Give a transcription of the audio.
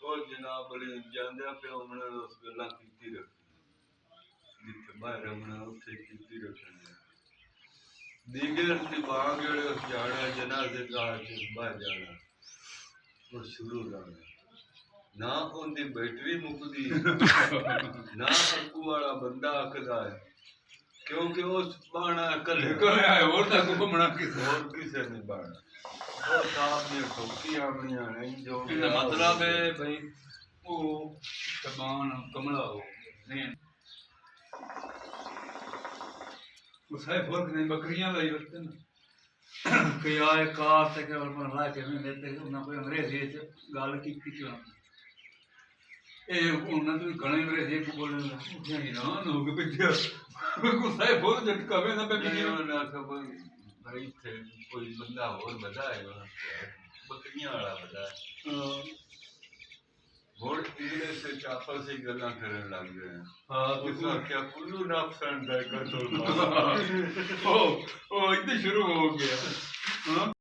ਉਹ ਜਨਾਬ ਅਲੀ ਜਾਂਦਿਆਂ ਪਿਆ ਉਹਨੇ ਉਸ ਗੱਲਾਂ ਕੀਤੀ ਰੱਖੀ ਜਿੱਥੇ ਬਾਹਰ ਰਮਣਾ ਉੱਥੇ ਕੀਤੀ ਰੱਖਣੀ ਦੀਗਰ ਦੀ ਬਾਗ ਜਿਹੜੇ ਜਾਣਾ ਜਨਾਜ਼ੇ ਕਾਰ ਚ ਬਾਹਰ ਜਾਣਾ ਉਹ ਸ਼ੁਰੂ ਜਾਣਾ ਨਾ ਉਹਦੀ ਬੈਟਰੀ ਮੁੱਕਦੀ ਨਾ ਅੱਗੂ ਵਾਲਾ ਬੰਦਾ ਆਖਦਾ ਹੈ ਕਿਉਂਕਿ ਉਸ ਬਾਣਾ ਕੱਲੇ ਹੋਰ ਤਾਂ ਕੋਈ ਘੁੰਮਣਾ ਕਿਸੇ ਨੇ ਬਾਣਾ ਉਹ ਸਾਹਬ ਨੇ ਠੋਕੀਆਂ ਆਪਣੀਆਂ ਨਹੀਂ ਜੋ ਮਤਲਬ ਹੈ ਭਾਈ ਉਹ ਜ਼ਬਾਨ ਕਮਲਾ ਹੋ ਨਹੀਂ उस है फर्क नहीं बकरियां लाई रखते ना कि आए कार से के और ला के में लेते ना कोई अंग्रेजी गल की क्यों ए उन्होंने तो घणे अंग्रेजी को बोलने लगा ही ना हो के पिछे को है बहुत झटका में ना पे ना खबर भाई थे कोई बंदा और बताएगा बकरियां वाला बताए और इंग्लिश से चापल से गल्ला करने लग गए हां उसका क्या कुल्लू नापसंद है कर दो ओ इतने शुरू हो गया हां